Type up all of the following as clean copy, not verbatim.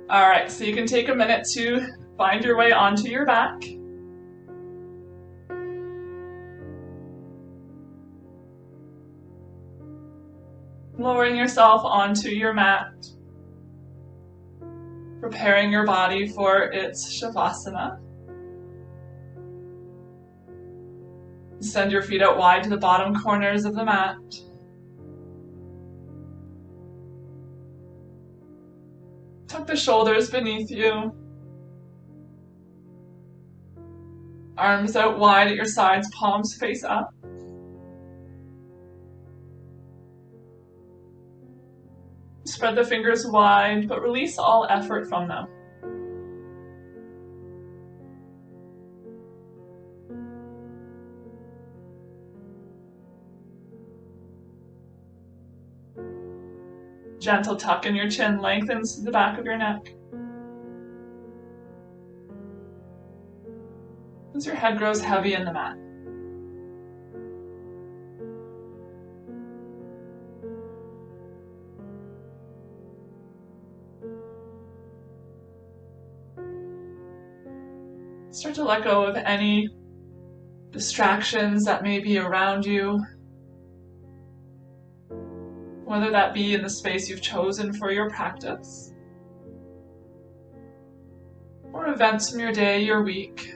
All right, so you can take a minute to find your way onto your back. Lowering yourself onto your mat, preparing your body for its Shavasana. Send your feet out wide to the bottom corners of the mat. Tuck the shoulders beneath you. Arms out wide at your sides, palms face up. Spread the fingers wide, but release all effort from them. Gentle tuck in your chin, lengthens the back of your neck. As your head grows heavy in the mat. Start to let go of any distractions that may be around you, whether that be in the space you've chosen for your practice, or events from your day, your week.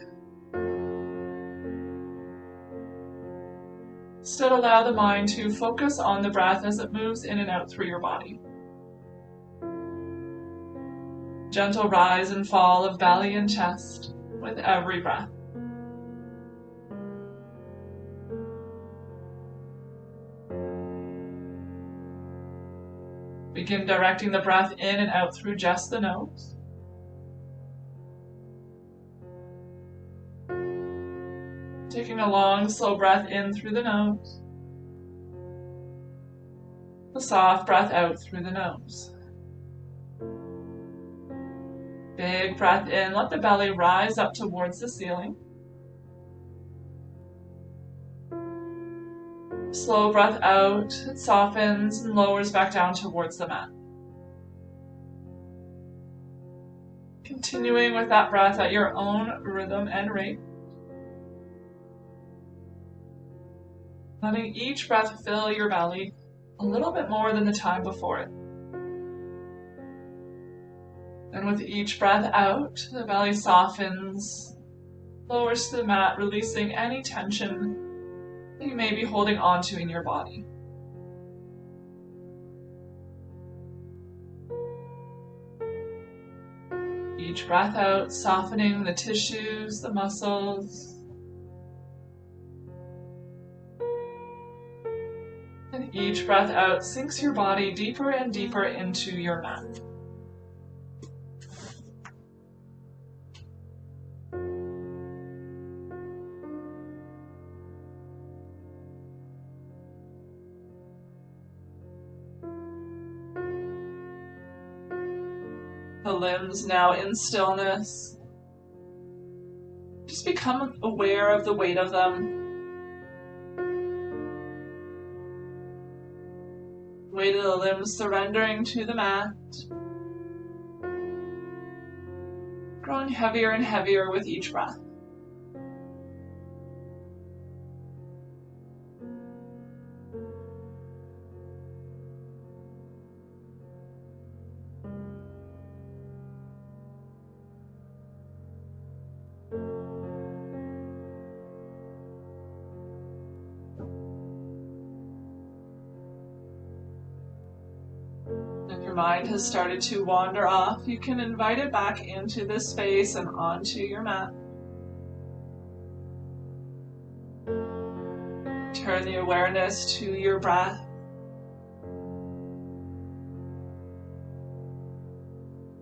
Instead, allow the mind to focus on the breath as it moves in and out through your body. Gentle rise and fall of belly and chest with every breath. Begin directing the breath in and out through just the nose. Taking a long, slow breath in through the nose. A soft breath out through the nose. Big breath in, let the belly rise up towards the ceiling. Slow breath out, it softens and lowers back down towards the mat. Continuing with that breath at your own rhythm and rate. Letting each breath fill your belly a little bit more than the time before it. And with each breath out, the belly softens, lowers to the mat, releasing any tension that you may be holding onto in your body. Each breath out, softening the tissues, the muscles. And each breath out sinks your body deeper and deeper into your mat. The limbs now in stillness. Just become aware of the weight of them. Weight of the limbs surrendering to the mat. Growing heavier and heavier with each breath. If your mind has started to wander off, you can invite it back into this space and onto your mat. Turn the awareness to your breath.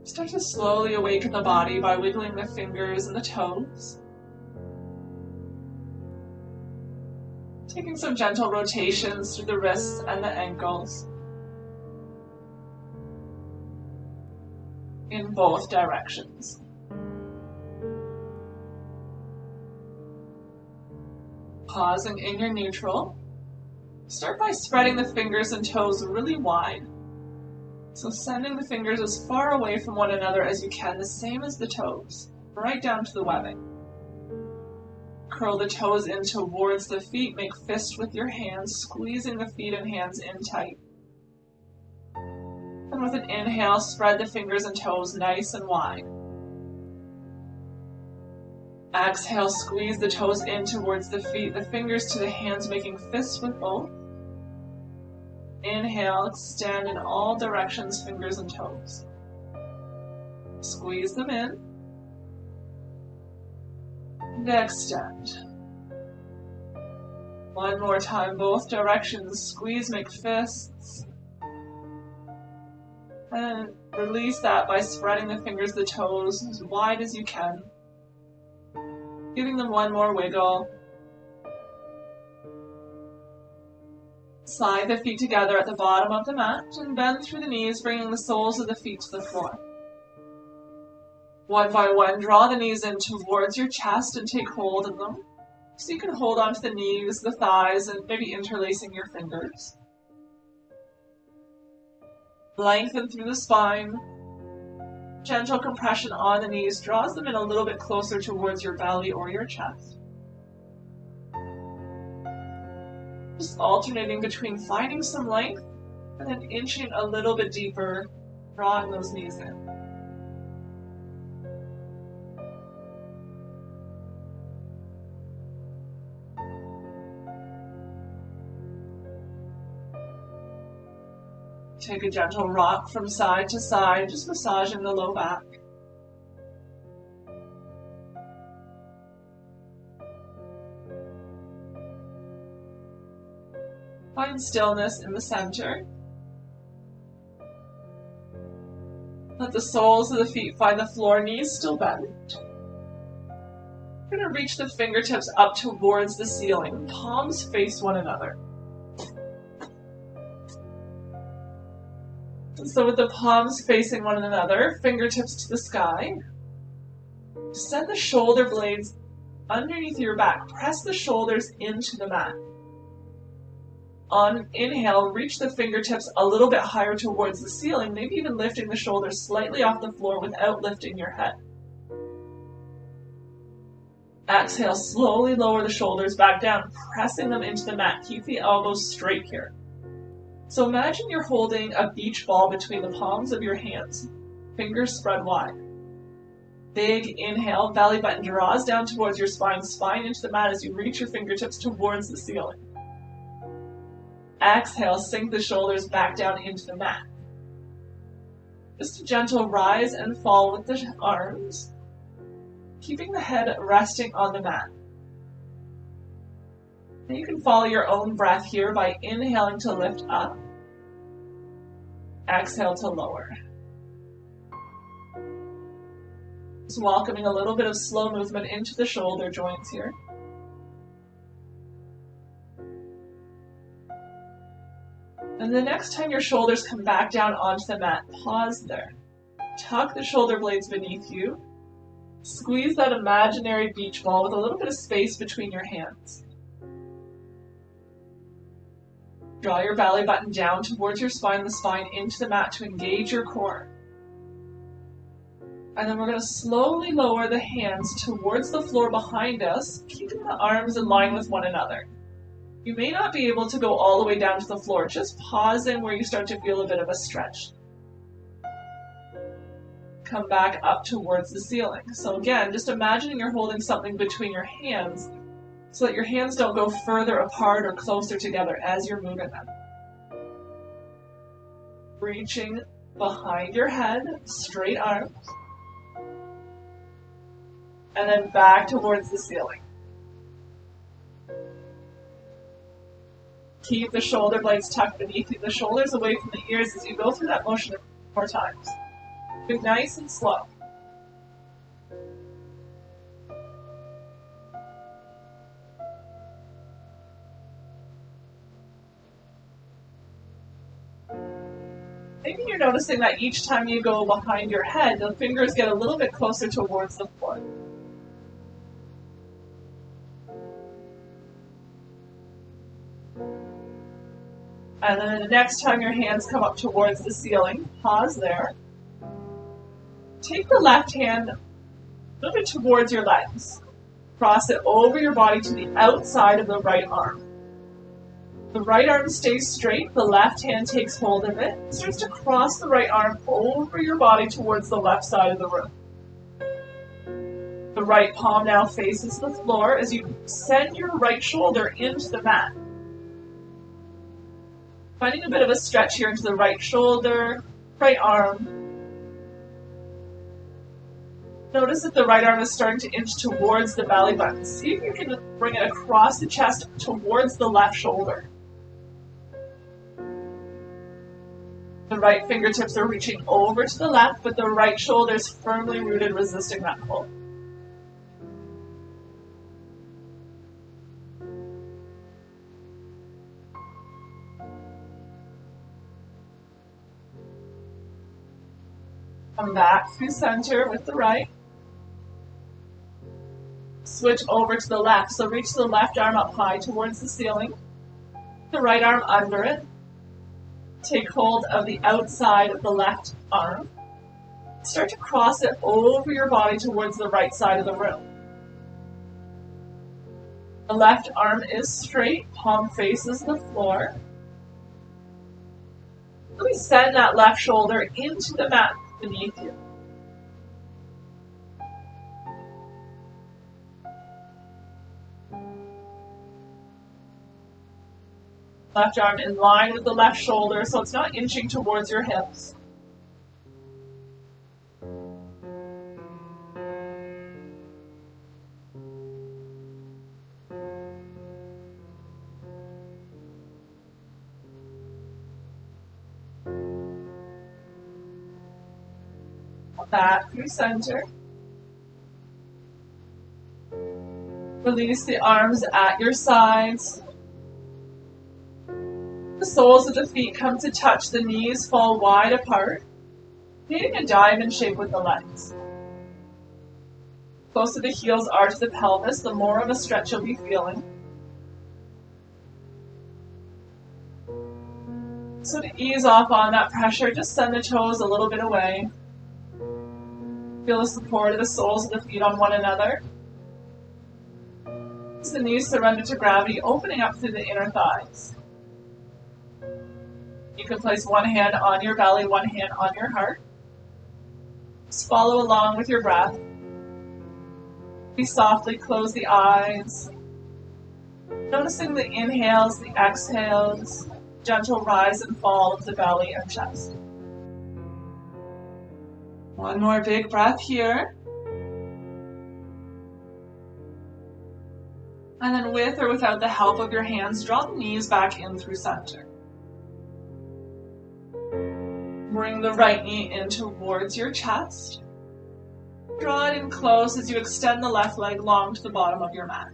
Start to slowly awaken the body by wiggling the fingers and the toes. Taking some gentle rotations through the wrists and the ankles. In both directions. Pausing in your neutral. Start by spreading the fingers and toes really wide. So sending the fingers as far away from one another as you can, the same as the toes, right down to the webbing. Curl the toes in towards the feet, make fist with your hands, squeezing the feet and hands in tight. And with an inhale, spread the fingers and toes nice and wide. Exhale, squeeze the toes in towards the feet, the fingers to the hands, making fists with both. Inhale, extend in all directions, fingers and toes. Squeeze them in. And extend. One more time, both directions. Squeeze, make fists. And release that by spreading the fingers, the toes, as wide as you can. Giving them one more wiggle. Slide the feet together at the bottom of the mat and bend through the knees, bringing the soles of the feet to the floor. One by one, draw the knees in towards your chest and take hold of them. So you can hold onto the knees, the thighs, and maybe interlacing your fingers. Lengthen through the spine. Gentle compression on the knees draws them in a little bit closer towards your belly or your chest. Just alternating between finding some length and then inching a little bit deeper, drawing those knees in. Take a gentle rock from side to side, just massaging the low back. Find stillness in the center. Let the soles of the feet find the floor, knees still bent. You're going to reach the fingertips up towards the ceiling, palms face one another. So with the palms facing one another, fingertips to the sky, send the shoulder blades underneath your back. Press the shoulders into the mat. On inhale, reach the fingertips a little bit higher towards the ceiling, maybe even lifting the shoulders slightly off the floor without lifting your head. Exhale, slowly lower the shoulders back down, pressing them into the mat. Keep the elbows straight here. So imagine you're holding a beach ball between the palms of your hands, fingers spread wide. Big inhale, belly button draws down towards your spine, spine into the mat as you reach your fingertips towards the ceiling. Exhale, sink the shoulders back down into the mat. Just a gentle rise and fall with the arms, keeping the head resting on the mat. And you can follow your own breath here by inhaling to lift up, exhale to lower. Just welcoming a little bit of slow movement into the shoulder joints here. And the next time your shoulders come back down onto the mat, pause there. Tuck the shoulder blades beneath you. Squeeze that imaginary beach ball with a little bit of space between your hands. Draw your belly button down towards your spine, the spine into the mat to engage your core. And then we're going to slowly lower the hands towards the floor behind us, keeping the arms in line with one another. You may not be able to go all the way down to the floor, just pausing where you start to feel a bit of a stretch. Come back up towards the ceiling. So again, just imagining you're holding something between your hands so that your hands don't go further apart or closer together as you're moving them. Reaching behind your head, straight arms. And then back towards the ceiling. Keep the shoulder blades tucked beneath you, the shoulders away from the ears as you go through that motion a few more times. Be nice and slow. Maybe you're noticing that each time you go behind your head, the fingers get a little bit closer towards the floor. And then the next time your hands come up towards the ceiling, pause there. Take the left hand, move it towards your legs. Cross it over your body to the outside of the right arm. The right arm stays straight, the left hand takes hold of it, and starts to cross the right arm over your body towards the left side of the room. The right palm now faces the floor as you send your right shoulder into the mat. Finding a bit of a stretch here into the right shoulder, right arm. Notice that the right arm is starting to inch towards the belly button. See if you can bring it across the chest towards the left shoulder. The right fingertips are reaching over to the left, but the right shoulder is firmly rooted, resisting that pull. Come back through center with the right. Switch over to the left. So reach the left arm up high towards the ceiling. The right arm under it. Take hold of the outside of the left arm. Start to cross it over your body towards the right side of the room. The left arm is straight, palm faces the floor. Really send that left shoulder into the mat beneath you. Left arm in line with the left shoulder, so it's not inching towards your hips. Back through center. Release the arms at your sides. The soles of the feet come to touch, the knees fall wide apart, creating a diamond shape with the legs. The closer the heels are to the pelvis, the more of a stretch you'll be feeling. So to ease off on that pressure, just send the toes a little bit away. Feel the support of the soles of the feet on one another. As the knees surrender to gravity, opening up through the inner thighs. You can place one hand on your belly, one hand on your heart. Just follow along with your breath. We softly close the eyes. Noticing the inhales, the exhales, gentle rise and fall of the belly and chest. One more big breath here. And then with or without the help of your hands, draw the knees back in through center. Bring the right knee in towards your chest. Draw it in close as you extend the left leg long to the bottom of your mat.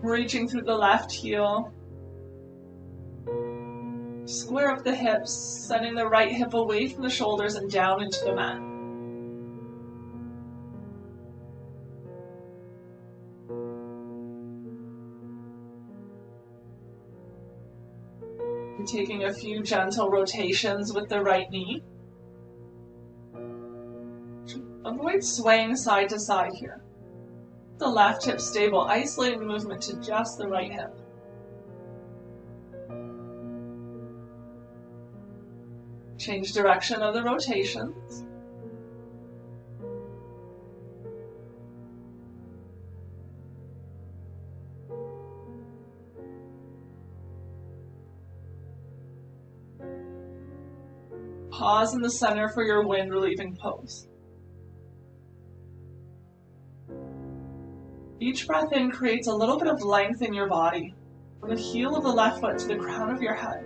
Reaching through the left heel. Square up the hips, sending the right hip away from the shoulders and down into the mat. And taking a few gentle rotations with the right knee. Avoid swaying side to side here. The left hip stable, isolating the movement to just the right hip. Change direction of the rotations. Pause in the center for your wind relieving pose. Each breath in creates a little bit of length in your body, from the heel of the left foot to the crown of your head.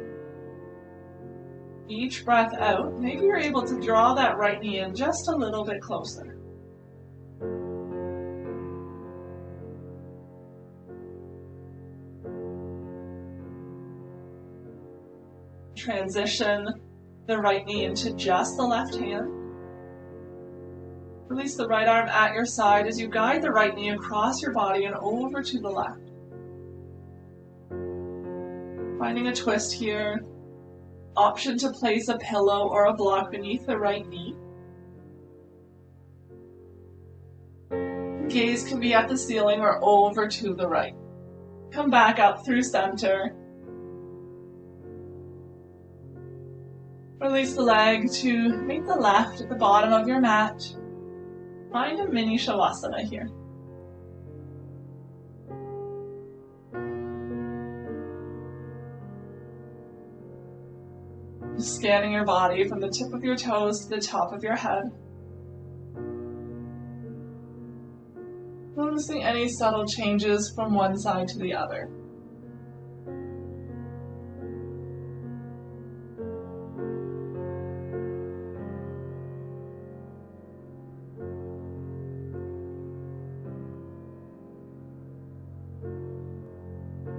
Each breath out, maybe you're able to draw that right knee in just a little bit closer. Transition the right knee into just the left hand. Release the right arm at your side as you guide the right knee across your body and over to the left. Finding a twist here. Option to place a pillow or a block beneath the right knee. Gaze can be at the ceiling or over to the right. Come back up through center. Release the leg to meet the left at the bottom of your mat. Find a mini shavasana here. Scanning your body from the tip of your toes to the top of your head. Noticing any subtle changes from one side to the other.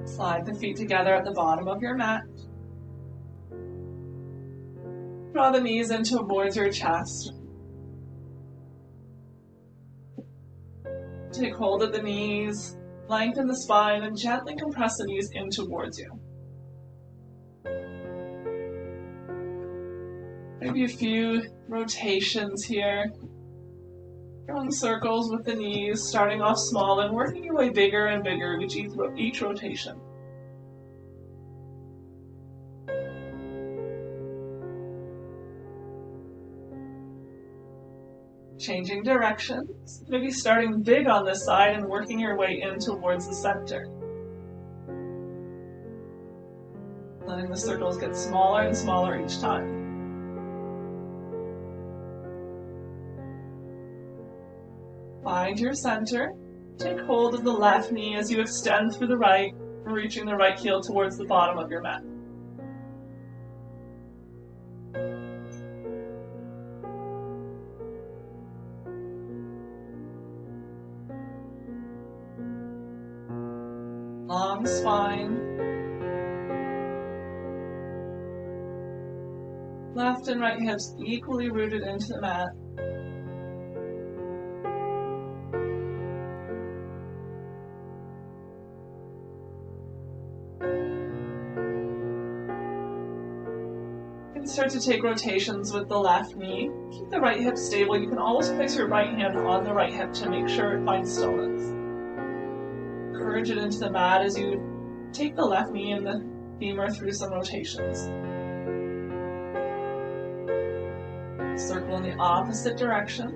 Slide the feet together at the bottom of your mat. Draw the knees in towards your chest. Take hold of the knees, lengthen the spine, and gently compress the knees in towards you. Maybe a few rotations here. Drawing circles with the knees, starting off small and working your way bigger and bigger with each rotation. Changing directions, maybe starting big on this side and working your way in towards the center. Letting the circles get smaller and smaller each time. Find your center. Take hold of the left knee as you extend through the right, reaching the right heel towards the bottom of your mat. Long spine. Left and right hips equally rooted into the mat. You can start to take rotations with the left knee. Keep the right hip stable. You can always place your right hand on the right hip to make sure it finds stillness. Encourage it into the mat as you take the left knee and the femur through some rotations. Circle in the opposite direction.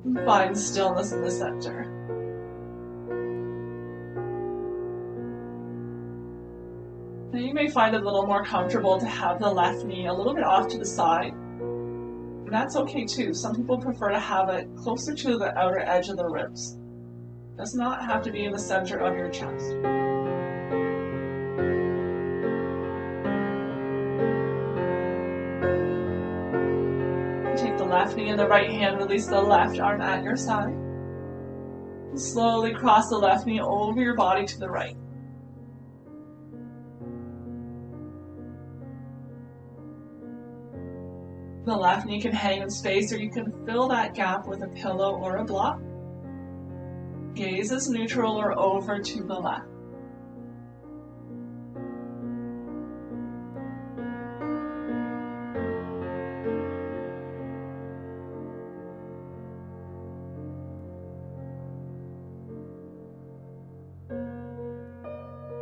And find stillness in the center. Now you may find it a little more comfortable to have the left knee a little bit off to the side. And that's okay too. Some people prefer to have it closer to the outer edge of the ribs. It does not have to be in the center of your chest. Take the left knee and the right hand, release the left arm at your side. And slowly cross the left knee over your body to the right. The left knee can hang in space, or you can fill that gap with a pillow or a block. Gaze is neutral or over to the left.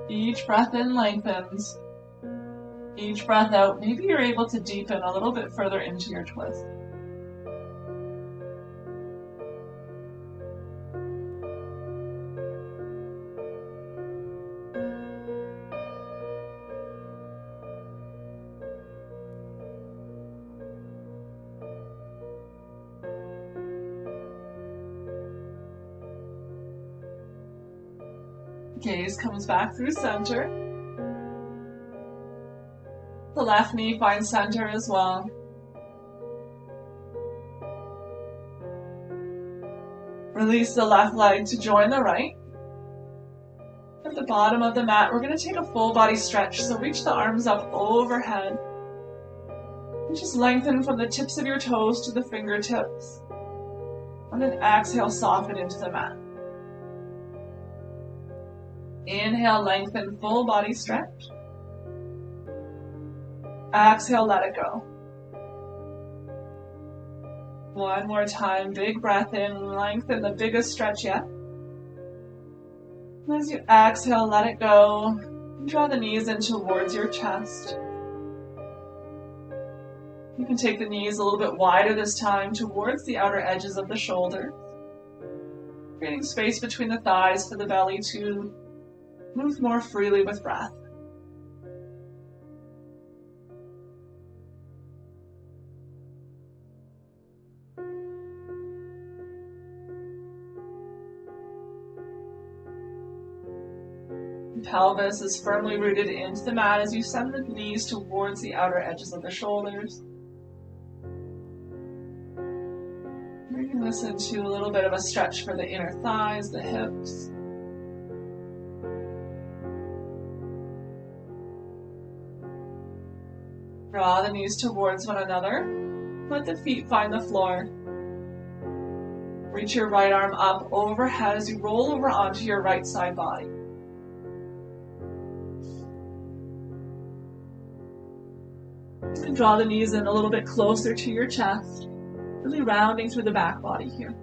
Each breath in lengthens. Each breath out, maybe you're able to deepen a little bit further into your twist. Gaze comes back through center. The left knee finds center as well. Release the left leg to join the right. At the bottom of the mat, we're going to take a full body stretch. So reach the arms up overhead. And just lengthen from the tips of your toes to the fingertips. And then exhale, soften into the mat. Inhale, lengthen, full body stretch. Exhale, let it go. One more time, big breath in, lengthen, the biggest stretch yet. As you exhale, let it go. Draw the knees in towards your chest. You can take the knees a little bit wider this time towards the outer edges of the shoulders, creating space between the thighs for the belly to move more freely with breath. Pelvis is firmly rooted into the mat as you send the knees towards the outer edges of the shoulders. Bringing this into a little bit of a stretch for the inner thighs, the hips. Draw the knees towards one another. Let the feet find the floor. Reach your right arm up overhead as you roll over onto your right side body. You can draw the knees in a little bit closer to your chest, really rounding through the back body here.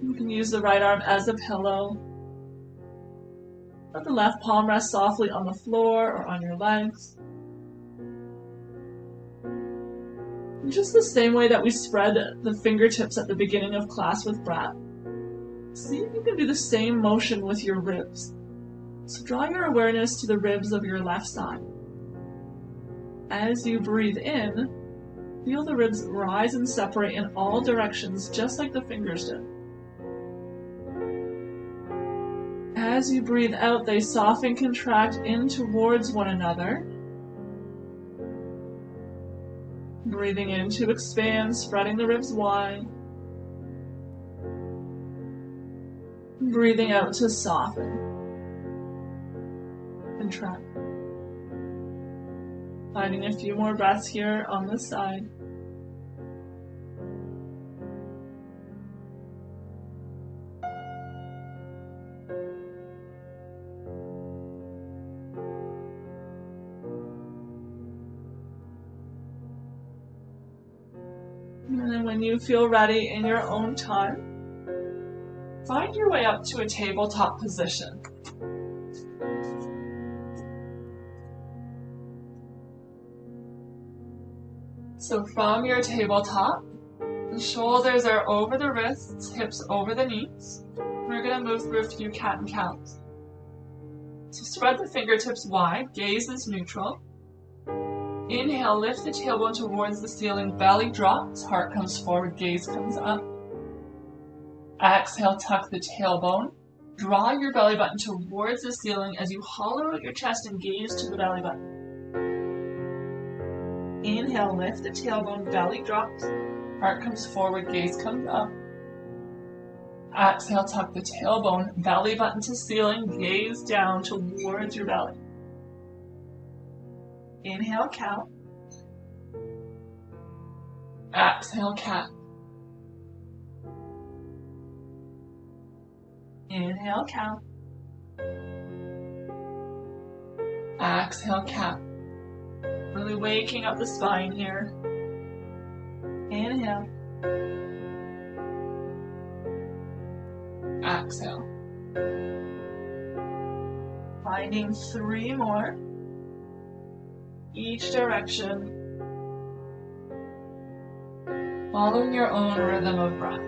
You can use the right arm as a pillow. Let the left palm rest softly on the floor or on your legs. And just the same way that we spread the fingertips at the beginning of class with breath, see if you can do the same motion with your ribs. So draw your awareness to the ribs of your left side. As you breathe in, feel the ribs rise and separate in all directions, just like the fingers did. As you breathe out, they soften, contract in towards one another. Breathing in to expand, spreading the ribs wide. Breathing out to soften, contract. Finding a few more breaths here on this side. And then when you feel ready in your own time, find your way up to a tabletop position. So from your tabletop, the shoulders are over the wrists, hips over the knees. We're going to move through a few cat and cows. So spread the fingertips wide, gaze is neutral. Inhale, lift the tailbone towards the ceiling, belly drops, heart comes forward, gaze comes up. Exhale, tuck the tailbone. Draw your belly button towards the ceiling as you hollow out your chest and gaze to the belly button. Inhale, lift the tailbone, belly drops, heart comes forward, gaze comes up. Exhale, tuck the tailbone, belly button to ceiling, gaze down towards your belly. Inhale, cow. Exhale, cat. Inhale, cow. Exhale, cat. Really waking up the spine here. Inhale. Exhale. Finding 3 more. Each direction. Following your own rhythm of breath.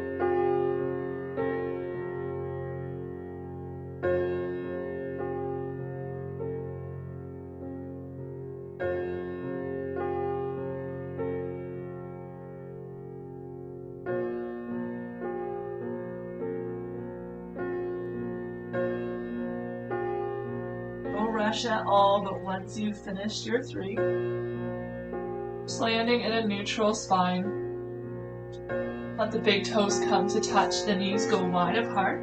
Rush at all, but once you've finished your 3, just landing in a neutral spine. Let the big toes come to touch, the knees go wide apart.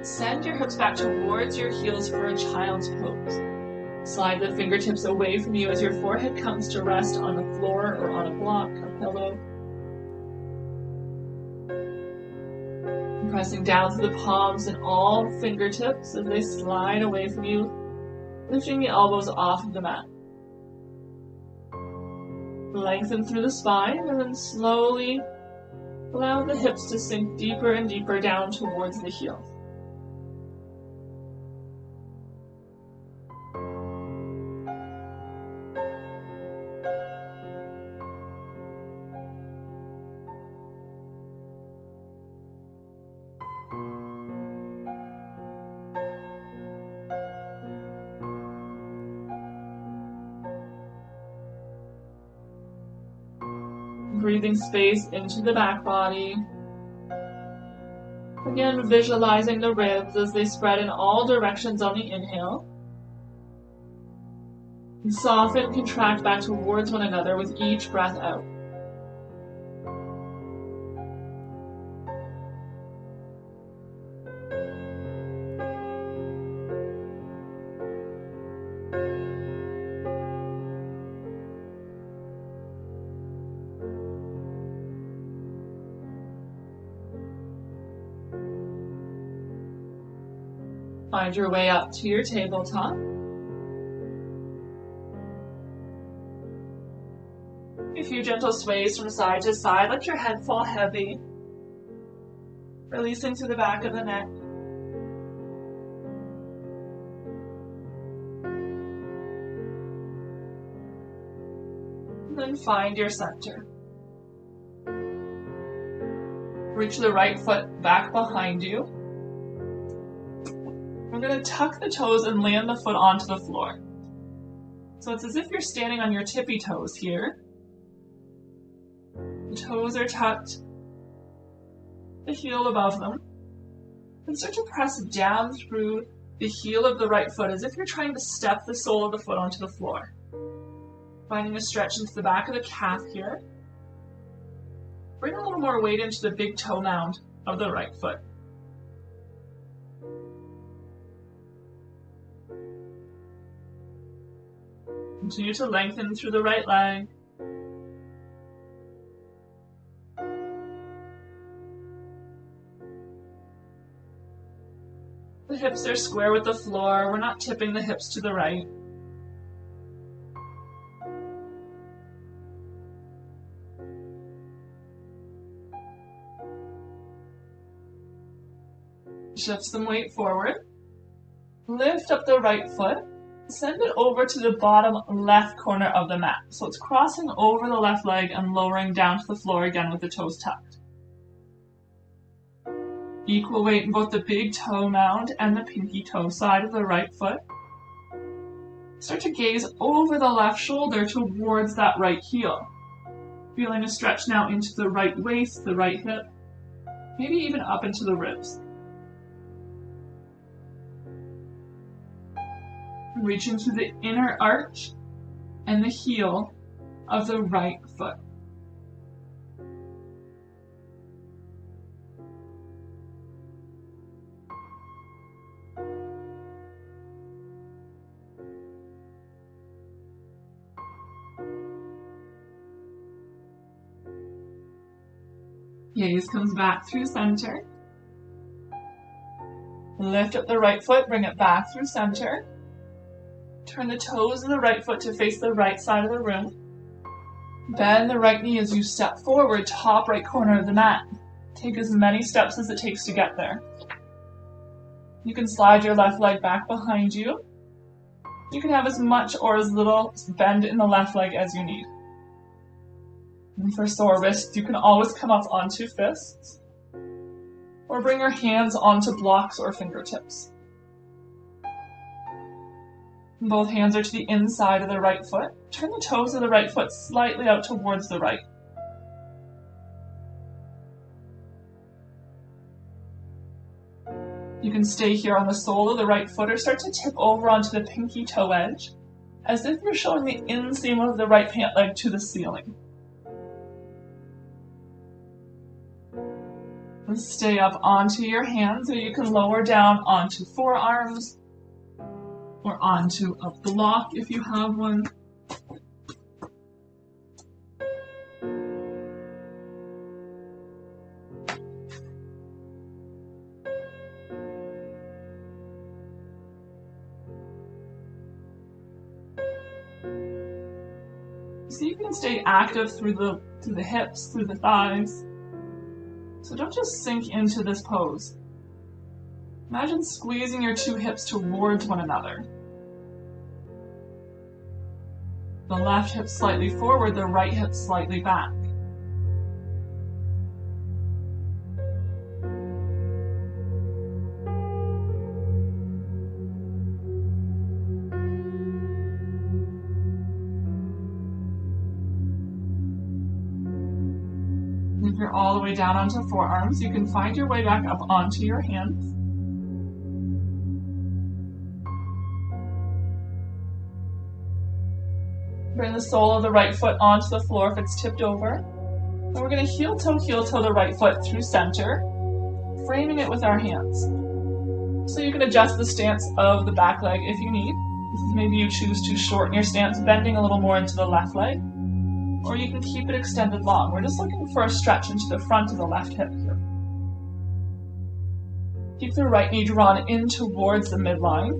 Send your hips back towards your heels for a child's pose. Slide the fingertips away from you as your forehead comes to rest on the floor or on a block, a pillow. Pressing down through the palms and all fingertips as they slide away from you, lifting the elbows off of the mat. Lengthen through the spine and then slowly allow the hips to sink deeper and deeper down towards the heels. Breathing space into the back body. Again, visualizing the ribs as they spread in all directions on the inhale. And soften, contract back towards one another with each breath out. Find your way up to your tabletop. A few gentle sways from side to side. Let your head fall heavy, releasing to the back of the neck. And then find your center. Reach the right foot back behind you. We're going to tuck the toes and land the foot onto the floor. So it's as if you're standing on your tippy toes here. The toes are tucked, the heel above them. And start to press down through the heel of the right foot as if you're trying to step the sole of the foot onto the floor. Finding a stretch into the back of the calf here. Bring a little more weight into the big toe mound of the right foot. Continue to lengthen through the right leg. The hips are square with the floor. We're not tipping the hips to the right. Shift some weight forward. Lift up the right foot. Send it over to the bottom left corner of the mat. So it's crossing over the left leg and lowering down to the floor again with the toes tucked. Equal weight in both the big toe mound and the pinky toe side of the right foot. Start to gaze over the left shoulder towards that right heel. Feeling a stretch now into the right waist, the right hip, maybe even up into the ribs. Reaching to the inner arch and the heel of the right foot. Gaze comes back through center. Lift up the right foot, bring it back through center. Turn the toes of the right foot to face the right side of the room. Bend the right knee as you step forward, top right corner of the mat. Take as many steps as it takes to get there. You can slide your left leg back behind you. You can have as much or as little bend in the left leg as you need. And for sore wrists, you can always come up onto fists or bring your hands onto blocks or fingertips. Both hands are to the inside of the right foot. Turn the toes of the right foot slightly out towards the right. You can stay here on the sole of the right foot or start to tip over onto the pinky toe edge, as if you're showing the inseam of the right pant leg to the ceiling. And stay up onto your hands, or you can lower down onto forearms. or onto a block if you have one. So you can stay active through the hips, through the thighs. So don't just sink into this pose. Imagine squeezing your two hips towards one another. The left hip slightly forward, the right hip slightly back. If you're all the way down onto forearms, you can find your way back up onto your hands. Bring the sole of the right foot onto the floor if it's tipped over. And we're going to heel toe the right foot through center, framing it with our hands. So you can adjust the stance of the back leg if you need. Maybe you choose to shorten your stance, bending a little more into the left leg. Or you can keep it extended long. We're just looking for a stretch into the front of the left hip here. Keep the right knee drawn in towards the midline.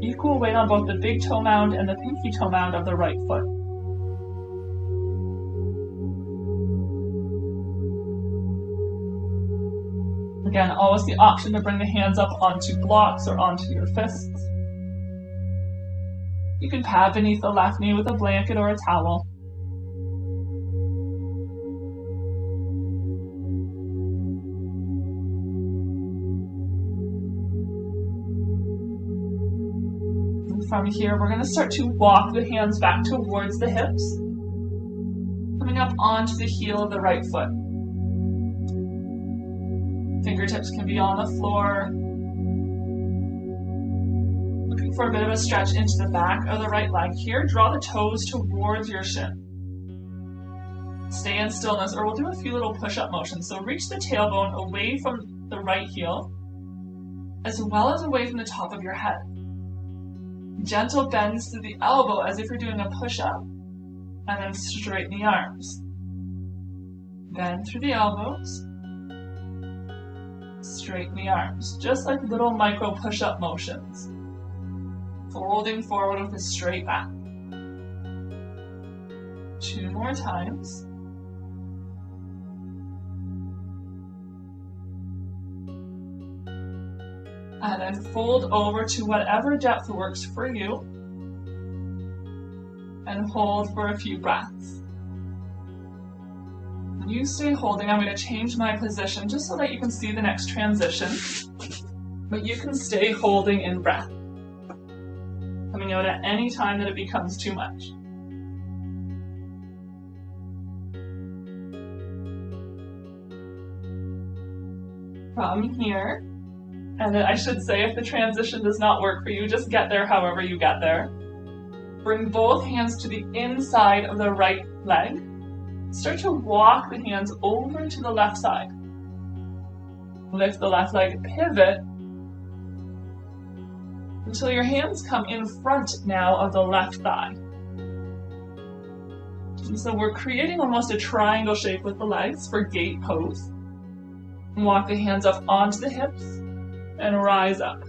Equal weight on both the big toe mound and the pinky toe mound of the right foot. Again, always the option to bring the hands up onto blocks or onto your fists. You can pad beneath the left knee with a blanket or a towel. From here, we're going to start to walk the hands back towards the hips, coming up onto the heel of the right foot. Fingertips can be on the floor. Looking for a bit of a stretch into the back of the right leg here. Draw the toes towards your shin. Stay in stillness, or we'll do a few little push-up motions. So reach the tailbone away from the right heel, as well as away from the top of your head. Gentle bends to the elbow as if you're doing a push-up, and then straighten the arms. Bend through the elbows, straighten the arms, just like little micro push-up motions. Folding forward with a straight back. 2 more times. And then fold over to whatever depth works for you. And hold for a few breaths. When you stay holding, I'm going to change my position just so that you can see the next transition. But you can stay holding in breath, coming out at any time that it becomes too much. From here, and I should say, if the transition does not work for you, just get there however you get there. Bring both hands to the inside of the right leg. Start to walk the hands over to the left side. Lift the left leg, pivot, until your hands come in front now of the left thigh. And so we're creating almost a triangle shape with the legs for gate pose. And walk the hands up onto the hips and rise up.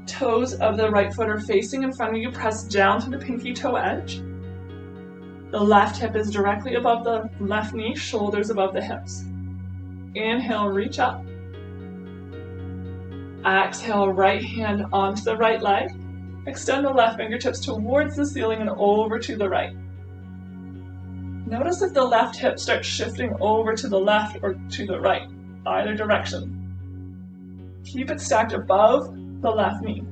Toes of the right foot are facing in front of you, press down to the pinky toe edge. The left hip is directly above the left knee, shoulders above the hips. Inhale, reach up. Exhale, right hand onto the right leg. Extend the left fingertips towards the ceiling and over to the right. Notice if the left hip starts shifting over to the left or to the right, either direction. Keep it stacked above the left knee.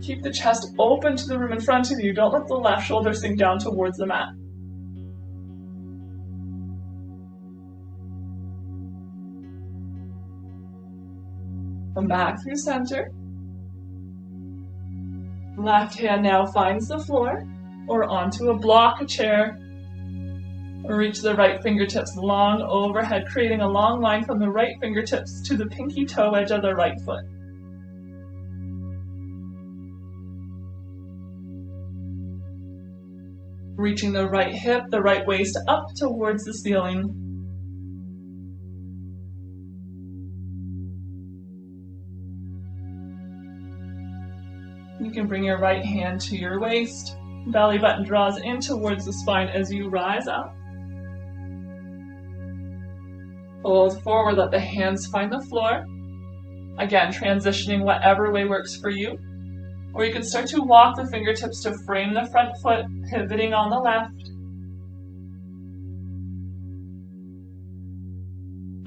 Keep the chest open to the room in front of you. Don't let the left shoulder sink down towards the mat. Come back through center. Left hand now finds the floor or onto a block, a chair, Reach the right fingertips long overhead, creating a long line from the right fingertips to the pinky toe edge of the right foot. Reaching the right hip, the right waist up towards the ceiling. You can bring your right hand to your waist. Belly button draws in towards the spine as you rise up. Fold forward, let the hands find the floor. Again, transitioning whatever way works for you. Or you can start to walk the fingertips to frame the front foot, pivoting on the left.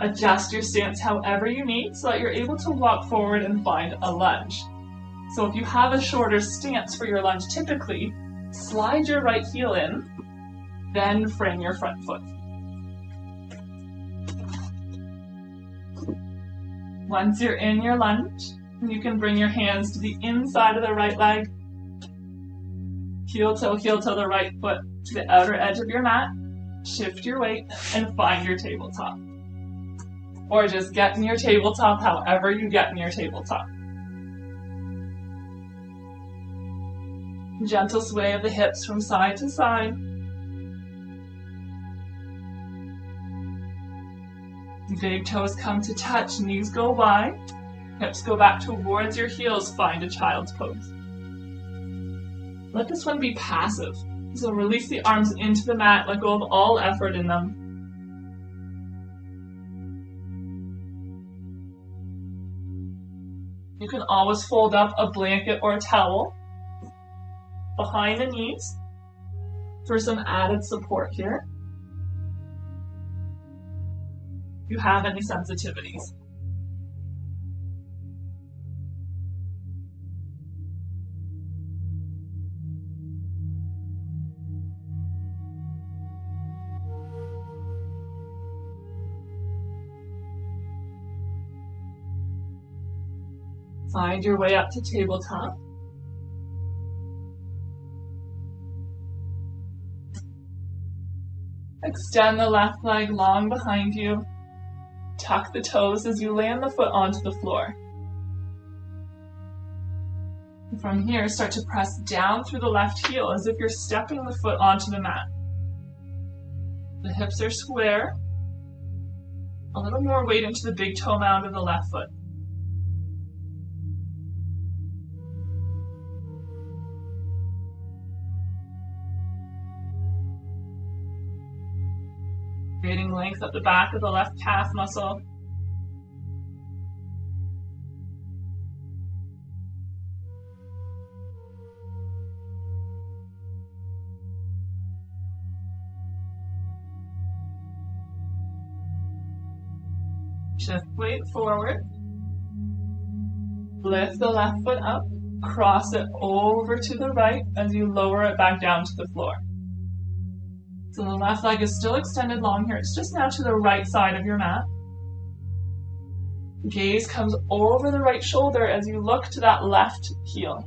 Adjust your stance however you need so that you're able to walk forward and find a lunge. So if you have a shorter stance for your lunge, typically, slide your right heel in, then frame your front foot. Once you're in your lunge, you can bring your hands to the inside of the right leg, heel toe the right foot to the outer edge of your mat, shift your weight, and find your tabletop. Or just get in your tabletop however you get in your tabletop. Gentle sway of the hips from side to side. Big toes come to touch, knees go wide, hips go back towards your heels, find a child's pose. Let this one be passive. So release the arms into the mat, let go of all effort in them. You can always fold up a blanket or a towel behind the knees for some added support here. If you have any sensitivities. Find your way up to tabletop. Extend the left leg long behind you. Tuck the toes as you land the foot onto the floor. From here, start to press down through the left heel as if you're stepping the foot onto the mat. The hips are square. A little more weight into the big toe mound of the left foot. Creating length at the back of the left calf muscle. Shift weight forward. Lift the left foot up, cross it over to the right as you lower it back down to the floor. So the left leg is still extended long here. It's just now to the right side of your mat. Gaze comes over the right shoulder as you look to that left heel.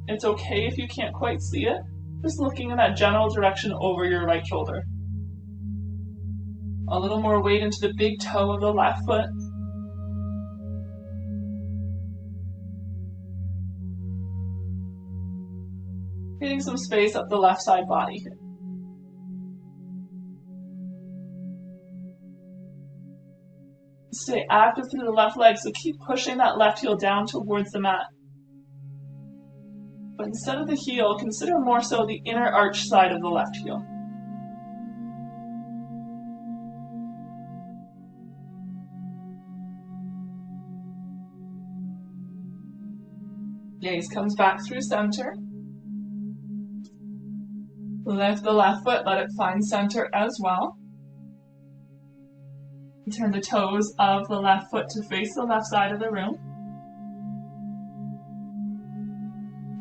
It's okay if you can't quite see it. Just looking in that general direction over your right shoulder. A little more weight into the big toe of the left foot. Creating some space up the left side body here. Stay active through the left leg, so keep pushing that left heel down towards the mat. But instead of the heel, consider more so the inner arch side of the left heel. Gaze comes back through center. Lift the left foot, let it find center as well. Turn the toes of the left foot to face the left side of the room.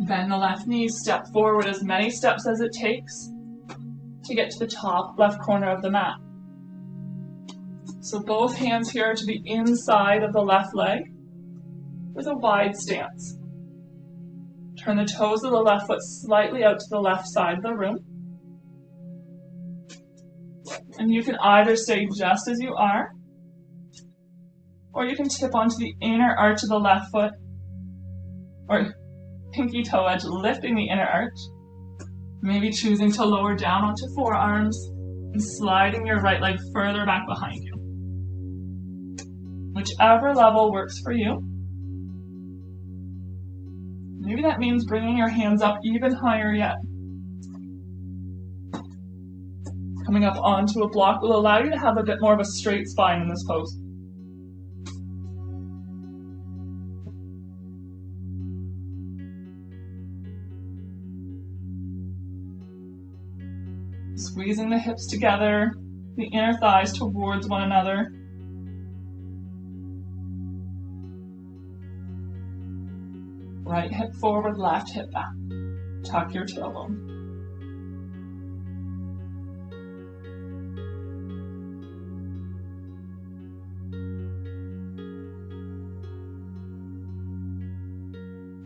Bend the left knee, step forward as many steps as it takes to get to the top left corner of the mat. So both hands here are to the inside of the left leg with a wide stance. Turn the toes of the left foot slightly out to the left side of the room. And you can either stay just as you are, or you can tip onto the inner arch of the left foot, or pinky toe edge lifting the inner arch, maybe choosing to lower down onto forearms and sliding your right leg further back behind you. Whichever level works for you. Maybe that means bringing your hands up even higher yet. Coming up onto a block will allow you to have a bit more of a straight spine in this pose. Squeezing the hips together, the inner thighs towards one another. Right hip forward, left hip back. Tuck your tailbone.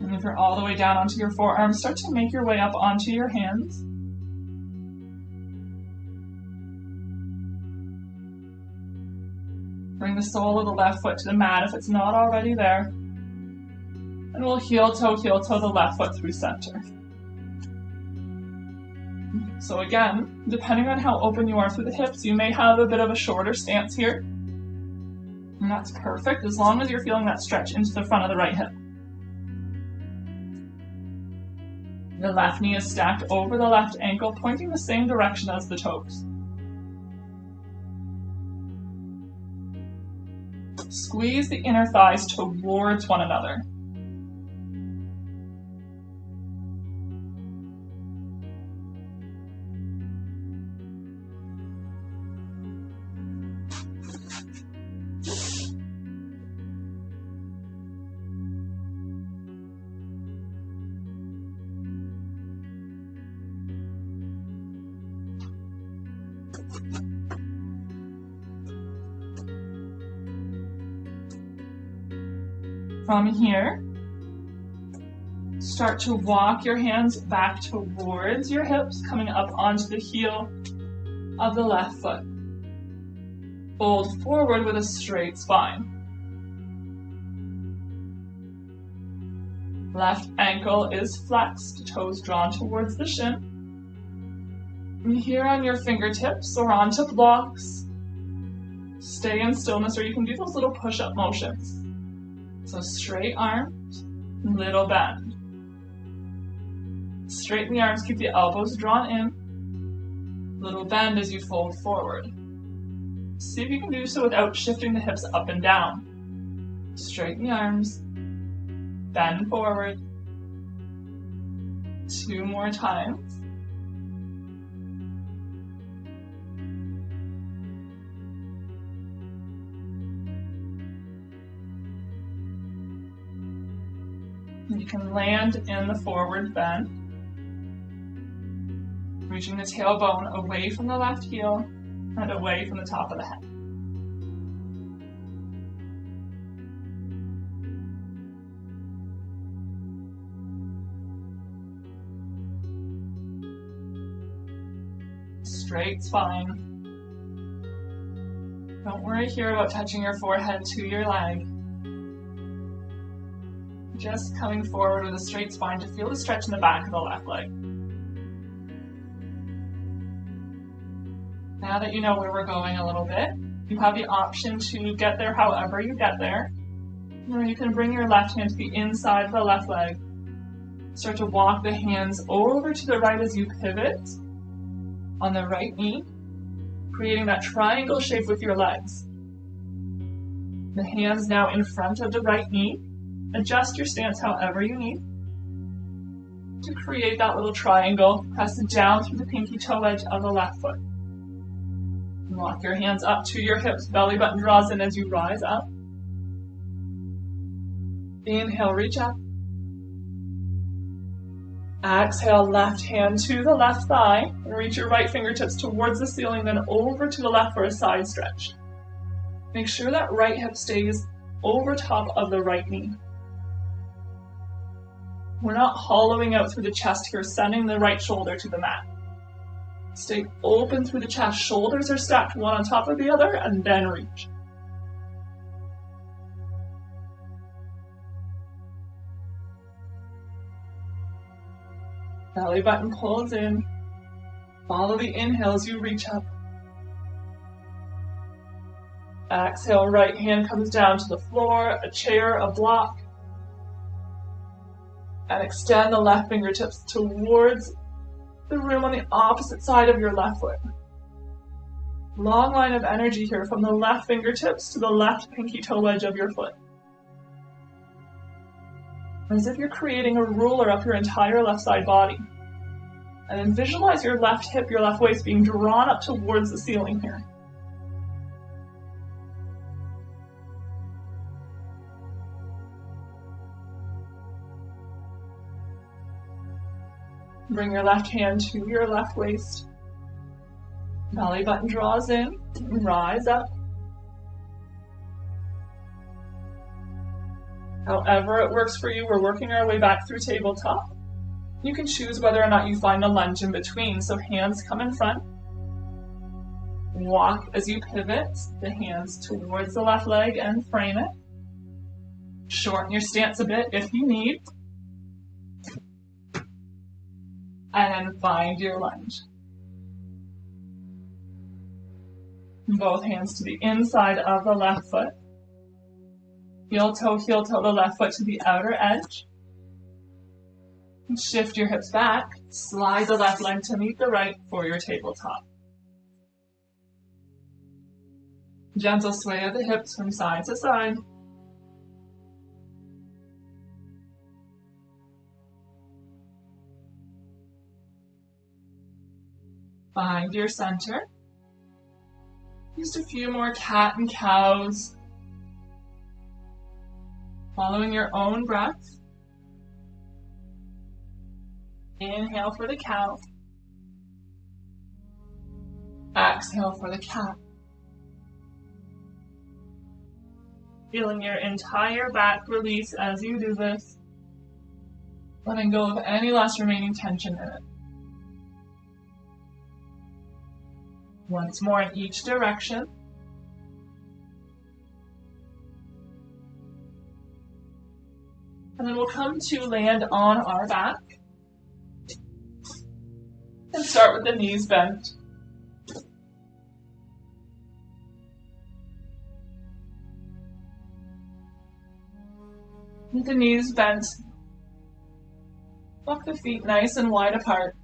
And if you're all the way down onto your forearms, start to make your way up onto your hands. Bring the sole of the left foot to the mat if it's not already there. And we'll heel toe the left foot through center. So again, depending on how open you are through the hips, you may have a bit of a shorter stance here. And that's perfect as long as you're feeling that stretch into the front of the right hip. The left knee is stacked over the left ankle, pointing the same direction as the toes. Squeeze the inner thighs towards one another. From here, start to walk your hands back towards your hips, coming up onto the heel of the left foot. Fold forward with a straight spine. Left ankle is flexed, toes drawn towards the shin. And here on your fingertips or onto blocks, stay in stillness, or you can do those little push-up motions. So straight arms, little bend. Straighten the arms, keep the elbows drawn in. Little bend as you fold forward. See if you can do so without shifting the hips up and down. Straighten the arms, bend forward. 2 more times. You can land in the forward bend, reaching the tailbone away from the left heel and away from the top of the head. Straight spine. Don't worry here about touching your forehead to your leg. Just coming forward with a straight spine to feel the stretch in the back of the left leg. Now that you know where we're going a little bit, you have the option to get there however you get there. Or you can bring your left hand to the inside of the left leg. Start to walk the hands over to the right as you pivot on the right knee, creating that triangle shape with your legs. The hands now in front of the right knee. Adjust your stance however you need to create that little triangle. Press it down through the pinky toe edge of the left foot. Walk your hands up to your hips. Belly button draws in as you rise up. Inhale, reach up. Exhale, left hand to the left thigh. And reach your right fingertips towards the ceiling, then over to the left for a side stretch. Make sure that right hip stays over top of the right knee. We're not hollowing out through the chest here, sending the right shoulder to the mat. Stay open through the chest. Shoulders are stacked one on top of the other, and then reach. Belly button pulls in. Follow the inhale as you reach up. Exhale, right hand comes down to the floor, a chair, a block. And extend the left fingertips towards the room on the opposite side of your left foot. Long line of energy here from the left fingertips to the left pinky toe edge of your foot. As if you're creating a ruler up your entire left side body. And then visualize your left hip, your left waist being drawn up towards the ceiling here. Bring your left hand to your left waist. Belly button draws in. Rise up. However it works for you, we're working our way back through tabletop. You can choose whether or not you find a lunge in between. So hands come in front. Walk as you pivot the hands towards the left leg and frame it. Shorten your stance a bit if you need. And then find your lunge. Both hands to the inside of the left foot. Heel toe, the left foot to the outer edge. Shift your hips back. Slide the left leg to meet the right for your tabletop. Gentle sway of the hips from side to side. Find your center. Just a few more cat and cows. Following your own breath. Inhale for the cow. Exhale for the cat. Feeling your entire back release as you do this. Letting go of any last remaining tension in it. Once more in each direction. And then we'll come to land on our back. And start with the knees bent. With the knees bent, walk the feet nice and wide apart.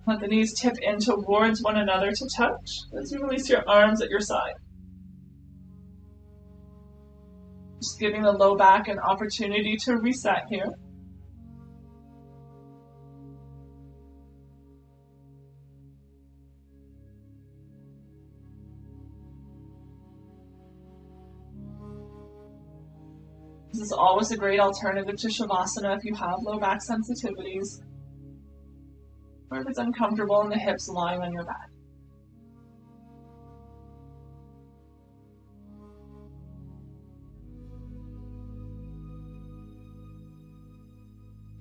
Let the knees tip in towards one another to touch as you release your arms at your side. Just giving the low back an opportunity to reset here. This is always a great alternative to Shavasana if you have low back sensitivities, or if it's uncomfortable and the hips lying on your back.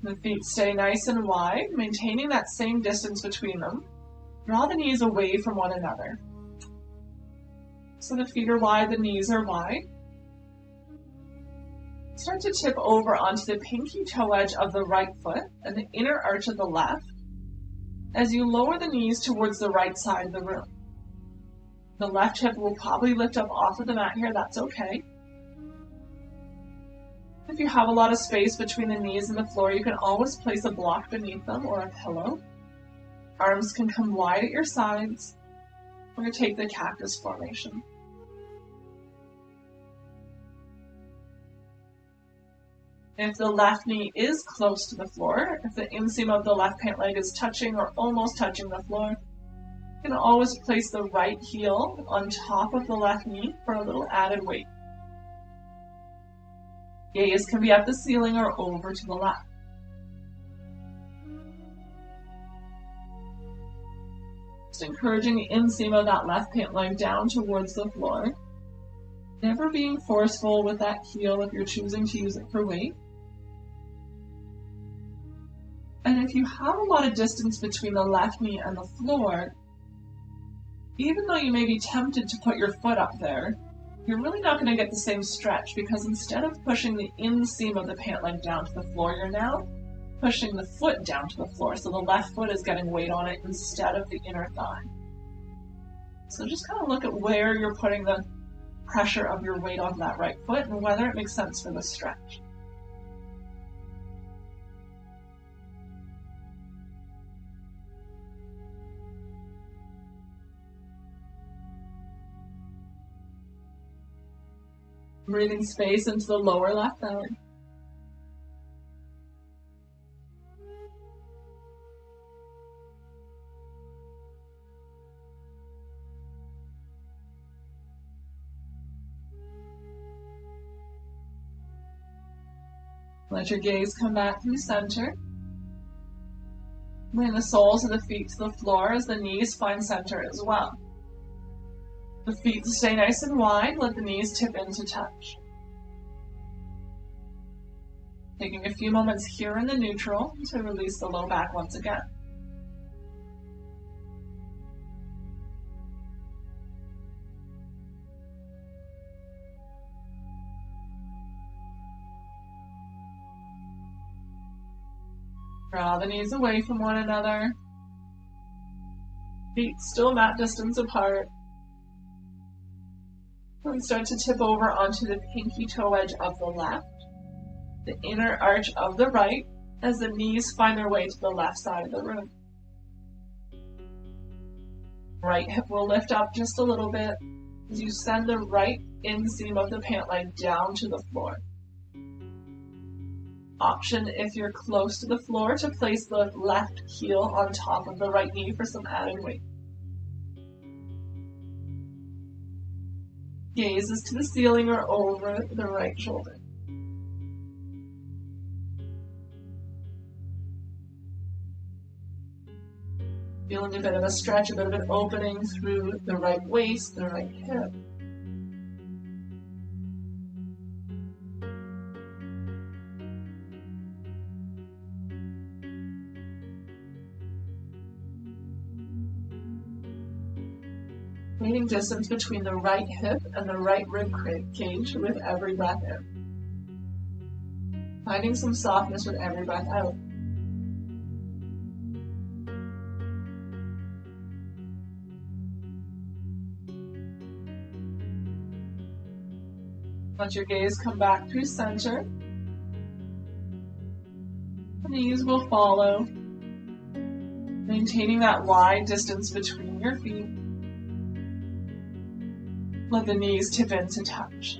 The feet stay nice and wide, maintaining that same distance between them. Draw the knees away from one another. So the feet are wide, the knees are wide. Start to tip over onto the pinky toe edge of the right foot and the inner arch of the left as you lower the knees towards the right side of the room. The left hip will probably lift up off of the mat here, that's okay. If you have a lot of space between the knees and the floor, you can always place a block beneath them or a pillow. Arms can come wide at your sides, or take the cactus formation. If the left knee is close to the floor, if the inseam of the left pant leg is touching or almost touching the floor, you can always place the right heel on top of the left knee for a little added weight. Gaze can be at the ceiling or over to the left. Just encouraging the inseam of that left pant leg down towards the floor. Never being forceful with that heel if you're choosing to use it for weight. And And if you have a lot of distance between the left knee and the floor, even though you may be tempted to put your foot up there, you're really not going to get the same stretch, because instead of pushing the inseam of the pant leg down to the floor, you're now pushing the foot down to the floor. So the left foot is getting weight on it instead of the inner thigh. So just kind of look at where you're putting the pressure of your weight on that right foot and whether it makes sense for the stretch. Breathing space into the lower left belly. Let your gaze come back through center. Bring the soles of the feet to the floor as the knees find center as well. The feet stay nice and wide, let the knees tip into touch. Taking a few moments here in the neutral to release the low back once again. Draw the knees away from one another. Feet still mat distance apart. And start to tip over onto the pinky toe edge of the left, the inner arch of the right, as the knees find their way to the left side of the room. Right hip will lift up just a little bit as you send the right inseam of the pant leg down to the floor. Option, if you're close to the floor, to place the left heel on top of the right knee for some added weight. Gaze is to the ceiling or over the right shoulder. Feeling a bit of a stretch, a bit of an opening through the right waist, the right hip. Creating distance between the right hip and the right rib cage with every breath in. Finding some softness with every breath out. Let your gaze come back through center. The knees will follow, maintaining that wide distance between your feet. Let the knees tip into touch.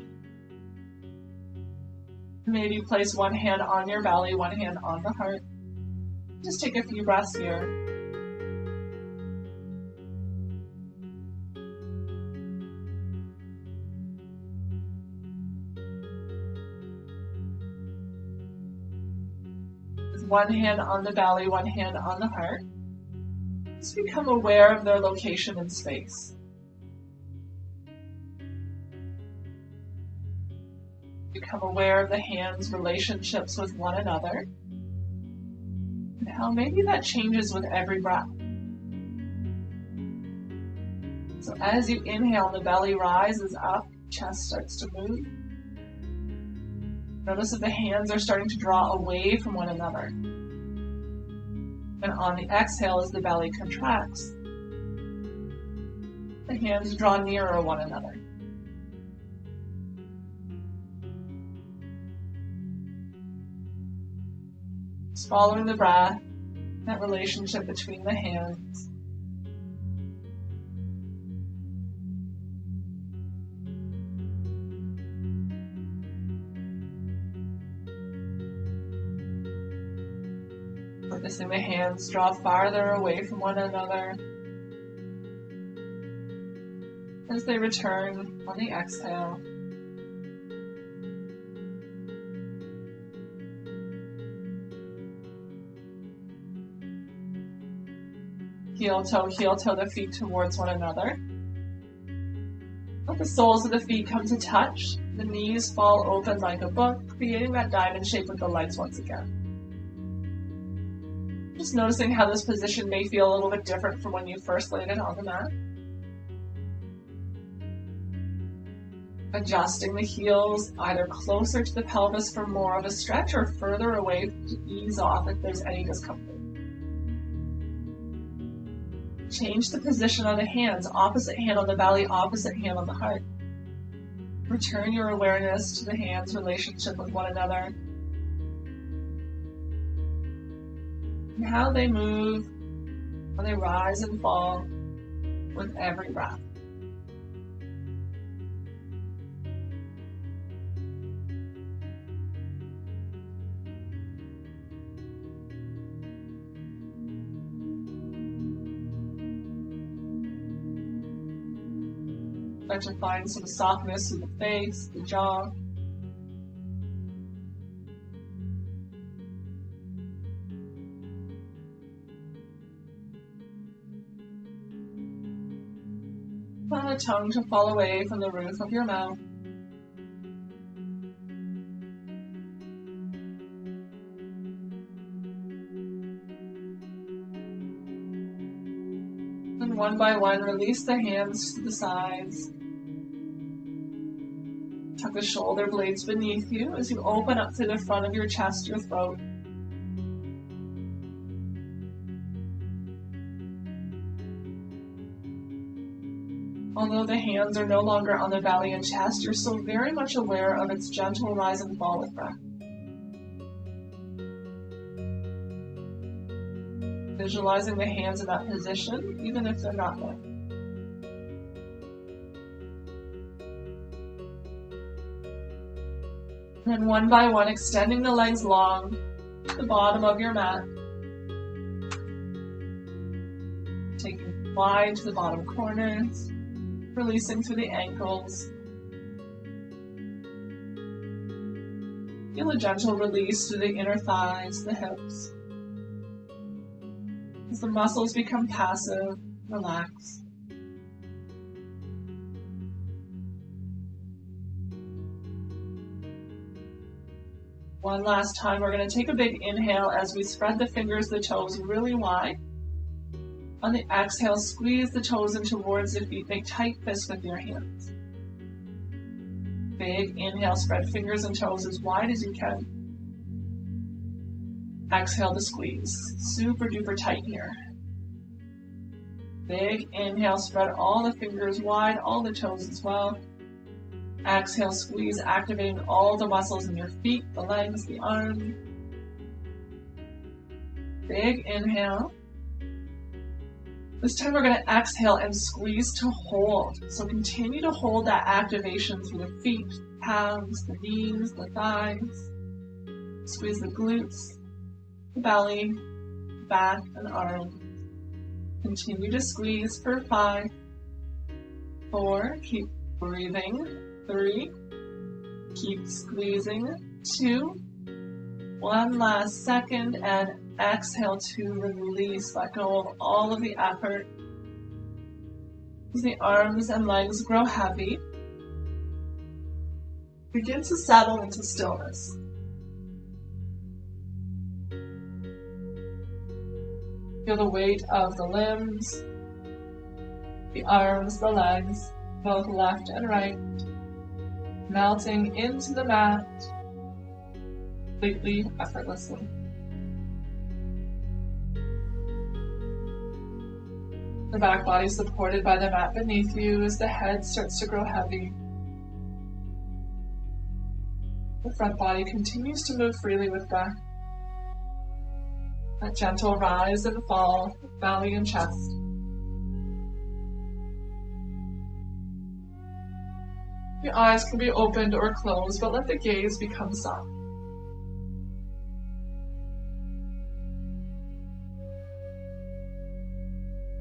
Maybe place one hand on your belly, one hand on the heart. Just take a few breaths here. With one hand on the belly, one hand on the heart. Just become aware of their location in space. Become aware of the hands' relationships with one another, and how maybe that changes with every breath. So as you inhale, the belly rises up, chest starts to move. Notice that the hands are starting to draw away from one another. And on the exhale, as the belly contracts, the hands draw nearer one another. Following the breath, that relationship between the hands. Noticing the hands draw farther away from one another as they return on the exhale. Heel toe, the feet towards one another. Let the soles of the feet come to touch. The knees fall open like a book, creating that diamond shape with the legs once again. Just noticing how this position may feel a little bit different from when you first laid it on the mat. Adjusting the heels either closer to the pelvis for more of a stretch or further away to ease off if there's any discomfort. Change the position of the hands, opposite hand on the belly, opposite hand on the heart. Return your awareness to the hands' relationship with one another and how they move, how they rise and fall with every breath. Start to find some softness in the face, the jaw. Allow the tongue to fall away from the roof of your mouth. And one by one, release the hands to the sides. Tuck the shoulder blades beneath you as you open up to the front of your chest, your throat. Although the hands are no longer on the belly and chest, you're still very much aware of its gentle rise and fall with breath. Visualizing the hands in that position, even if they're not there. And one by one, extending the legs long to the bottom of your mat. Taking wide to the bottom corners, releasing through the ankles. Feel a gentle release through the inner thighs, the hips. As the muscles become passive, relax. One last time, we're going to take a big inhale as we spread the fingers, the toes really wide. On the exhale, squeeze the toes in towards the feet. Make tight fists with your hands. Big inhale, spread fingers and toes as wide as you can. Exhale to squeeze. Super duper tight here. Big inhale, spread all the fingers wide, all the toes as well. Exhale, squeeze, activating all the muscles in your feet, the legs, the arms. Big inhale. This time we're going to exhale and squeeze to hold. So continue to hold that activation through the feet, calves, the knees, the thighs. Squeeze the glutes, the belly, back, and arms. Continue to squeeze for 5, 4, keep breathing, 3, keep squeezing, 2, one last second, and exhale to release, let go of all of the effort. As the arms and legs grow heavy, begin to settle into stillness. Feel the weight of the limbs, the arms, the legs, both left and right, melting into the mat completely effortlessly. The back body supported by the mat beneath you as the head starts to grow heavy. The front body continues to move freely with breath. A gentle rise and fall, belly and chest. Your eyes can be opened or closed, but let the gaze become soft.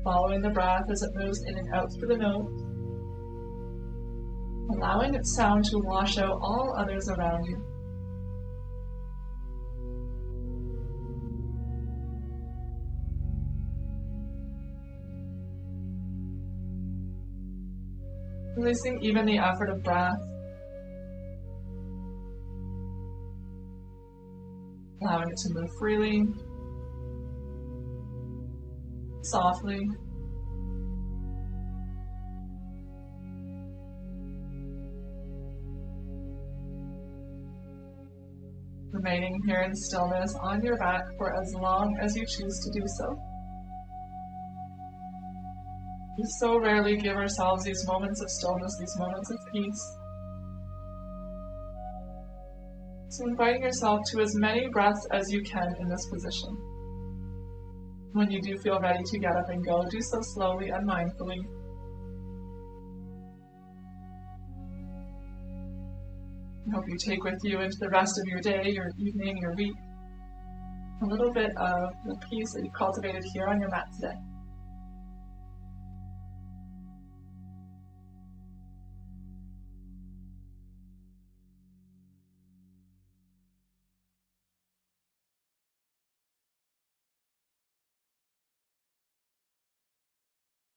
Following the breath as it moves in and out through the nose, allowing its sound to wash out all others around you. Releasing even the effort of breath. Allowing it to move freely. softly. Remaining here in stillness on your mat for as long as you choose to do so. We so rarely give ourselves these moments of stillness, these moments of peace. So inviting yourself to as many breaths as you can in this position. When you do feel ready to get up and go, do so slowly and mindfully. I hope you take with you into the rest of your day, your evening, your week, a little bit of the peace that you've cultivated here on your mat today.